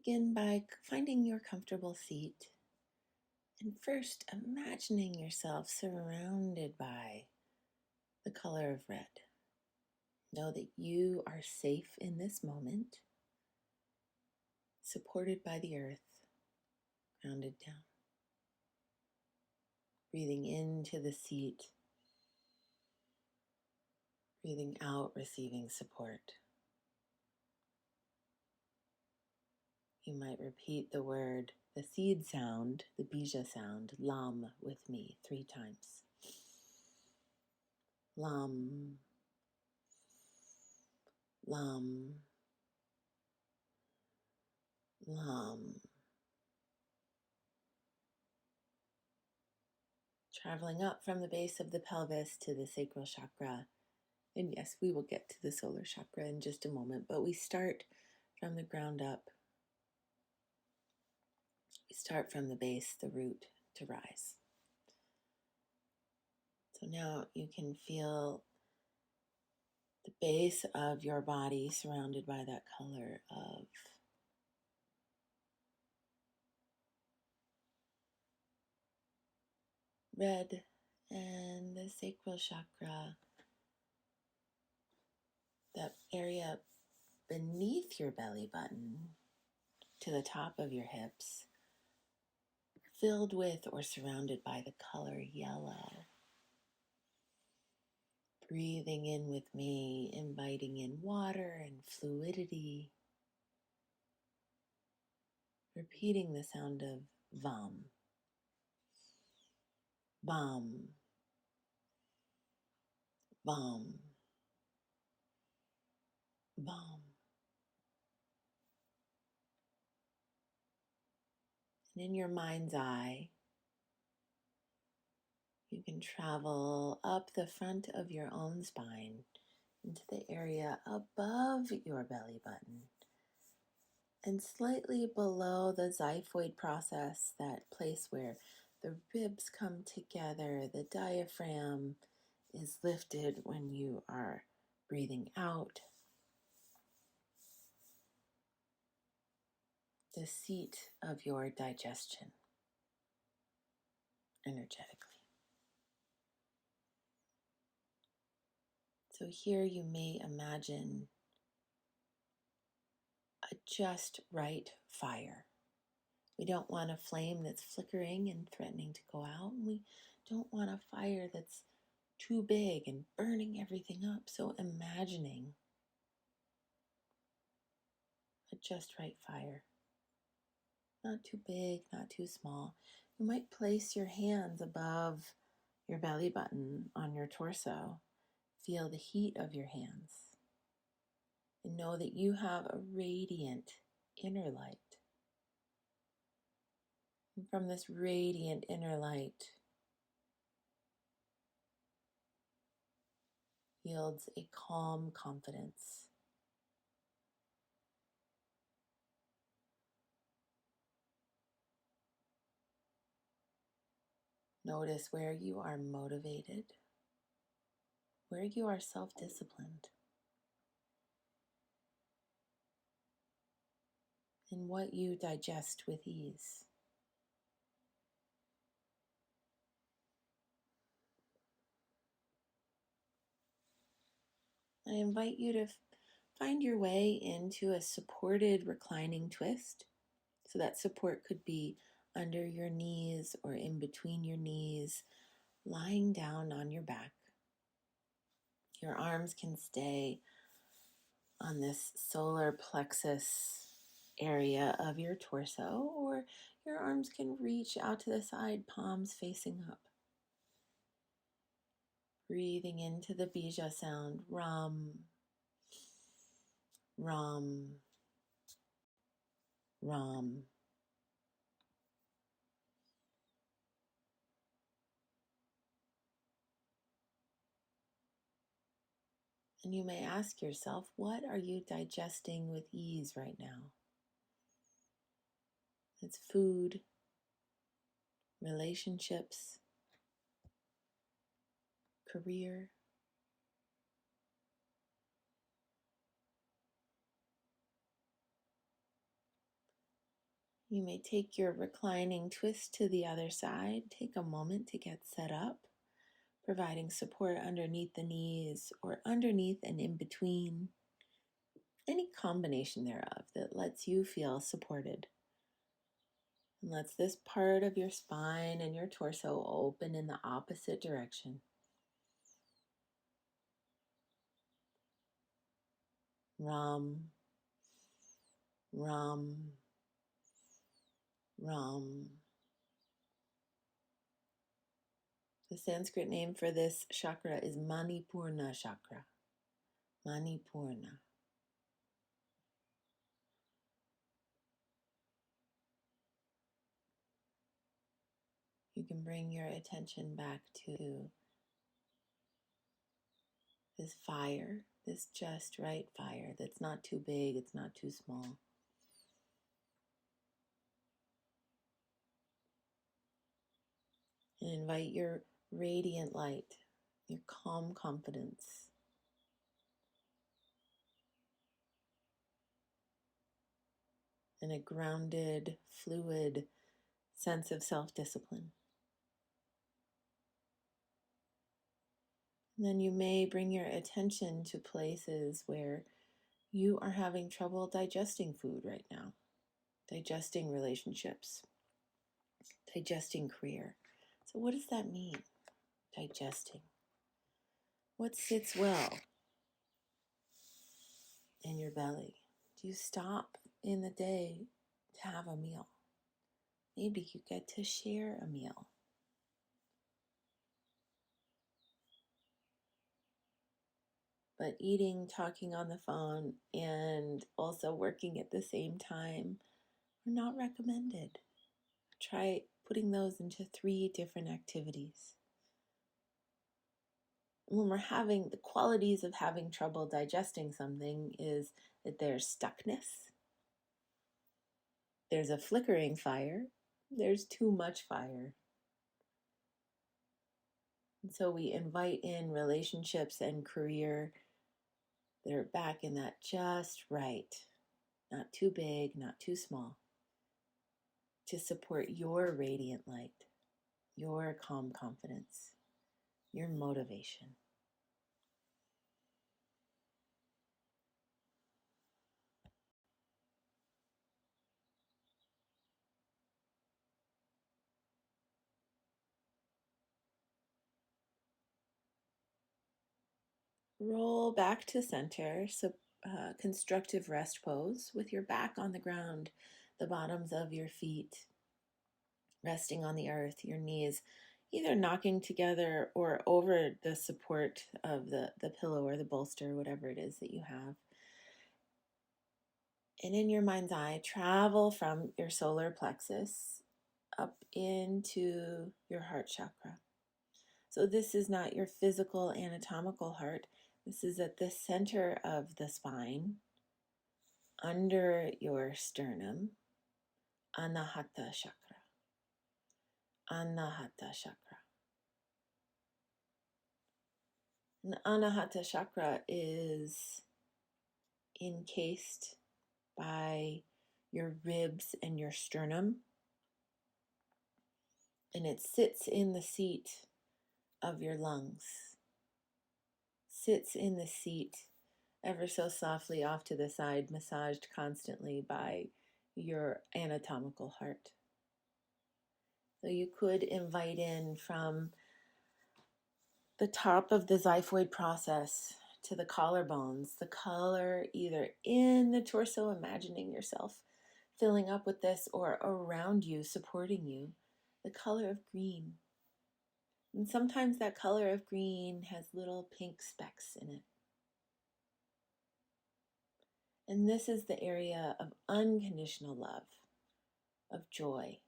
Begin by finding your comfortable seat and first imagining yourself surrounded by the color of red. Know that you are safe in this moment, supported by the earth, grounded down. Breathing into the seat, breathing out, receiving support. You might repeat the word, the seed sound, the bija sound, lam, with me 3 times. Lam, lam, lam. Traveling up from the base of the pelvis to the sacral chakra. And yes, we will get to the solar chakra in just a moment, but we start from the ground up. We start from the base, the root, to rise. So now you can feel the base of your body surrounded by that color of red, and the sacral chakra, that area beneath your belly button to the top of your hips, filled with or surrounded by the color yellow. Breathing in with me, inviting in water and fluidity. Repeating the sound of vam. Vam. Vam. Vam. And in your mind's eye, you can travel up the front of your own spine into the area above your belly button and slightly below the xiphoid process, that place where the ribs come together, the diaphragm is lifted when you are breathing out. The seat of your digestion energetically. So here you may imagine a just right fire. We don't want a flame that's flickering and threatening to go out. And we don't want a fire that's too big and burning everything up. So imagining a just right fire. Not too big, not too small. You might place your hands above your belly button on your torso. Feel the heat of your hands. And know that you have a radiant inner light. And from this radiant inner light yields a calm confidence. Notice where you are motivated, where you are self-disciplined, and what you digest with ease. I invite you to find your way into a supported reclining twist. So that support could be under your knees or in between your knees, lying down on your back. Your arms can stay on this solar plexus area of your torso, or your arms can reach out to the side, palms facing up. Breathing into the bija sound, ram, ram, ram. And you may ask yourself, what are you digesting with ease right now? It's food, relationships, career. You may take your reclining twist to the other side. Take a moment to get set up, providing support underneath the knees or underneath and in between. Any combination thereof that lets you feel supported. And lets this part of your spine and your torso open in the opposite direction. Ram, Ram, Ram. The Sanskrit name for this chakra is Manipurna chakra. Manipurna. You can bring your attention back to this fire, this just right fire that's not too big, it's not too small. And invite your radiant light, your calm confidence, and a grounded, fluid sense of self-discipline. And then you may bring your attention to places where you are having trouble digesting food right now, digesting relationships, digesting career. So what does that mean? Digesting. What sits well in your belly? Do you stop in the day to have a meal? Maybe you get to share a meal. But eating, talking on the phone, and also working at the same time are not recommended. Try putting those into 3 different activities. When we're having the qualities of having trouble digesting something is that there's stuckness, there's a flickering fire, there's too much fire. And so we invite in relationships and career that are back in that just right, not too big, not too small, to support your radiant light, your calm confidence, your motivation. Roll back to center, so constructive rest pose with your back on the ground, the bottoms of your feet resting on the earth, your knees either knocking together or over the support of the pillow or the bolster, whatever it is that you have. And in your mind's eye, travel from your solar plexus up into your heart chakra. So this is not your physical anatomical heart. This is at the center of the spine, under your sternum, Anahata chakra. Anahata chakra. And Anahata chakra is encased by your ribs and your sternum, and it sits in the seat of your lungs. Sits in the seat ever so softly off to the side, massaged constantly by your anatomical heart. So you could invite in from the top of the xiphoid process to the collarbones, the color either in the torso, imagining yourself filling up with this, or around you, supporting you, the color of green. And sometimes that color of green has little pink specks in it. And this is the area of unconditional love, of joy,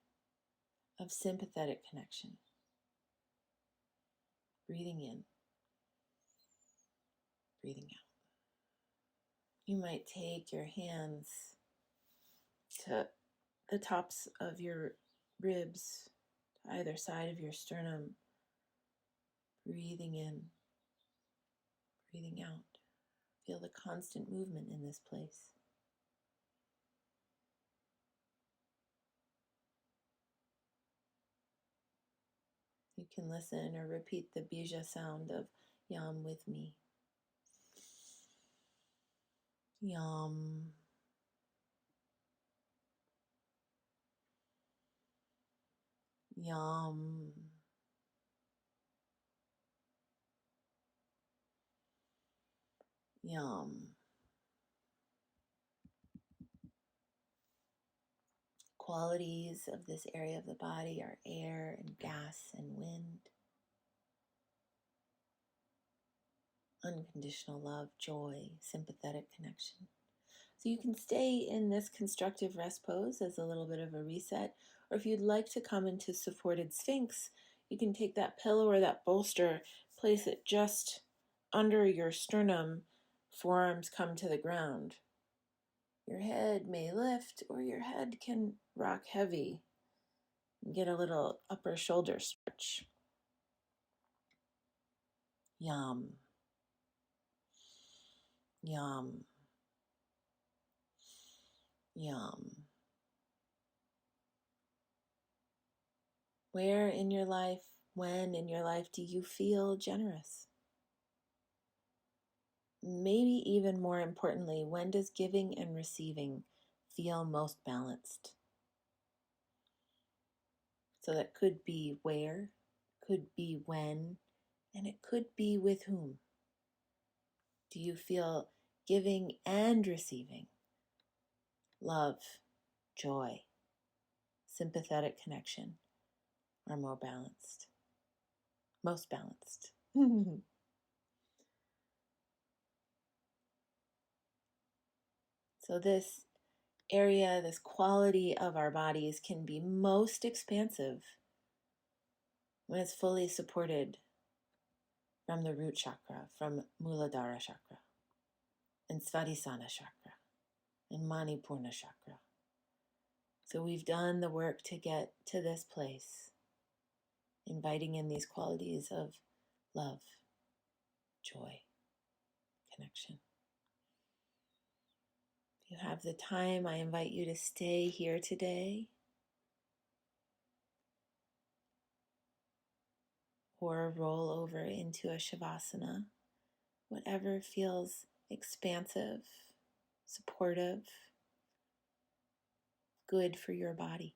of sympathetic connection. Breathing in, breathing out. You might take your hands to the tops of your ribs, to either side of your sternum, breathing in, breathing out. Feel the constant movement in this place. You can listen or repeat the bija sound of Yam with me. Yam. Yam. Yam. Qualities of this area of the body are air and gas and wind. Unconditional love, joy, sympathetic connection. So you can stay in this constructive rest pose as a little bit of a reset, or if you'd like to come into supported sphinx, you can take that pillow or that bolster, place it just under your sternum, forearms come to the ground. Your head may lift, or your head can rock heavy. Get a little upper shoulder stretch. Yam. Yam. Yam. Where in your life, when in your life do you feel generous? Maybe even more importantly, when does giving and receiving feel most balanced? So that could be where, could be when, and it could be with whom. Do you feel giving and receiving? Love, joy, sympathetic connection are more balanced, most balanced. So this area, this quality of our bodies can be most expansive when it's fully supported from the root chakra, from Muladhara chakra, and Svadhisthana chakra, and Manipurna chakra. So we've done the work to get to this place, inviting in these qualities of love, joy, connection. If you have the time, I invite you to stay here today, or roll over into a shavasana, whatever feels expansive, supportive, good for your body.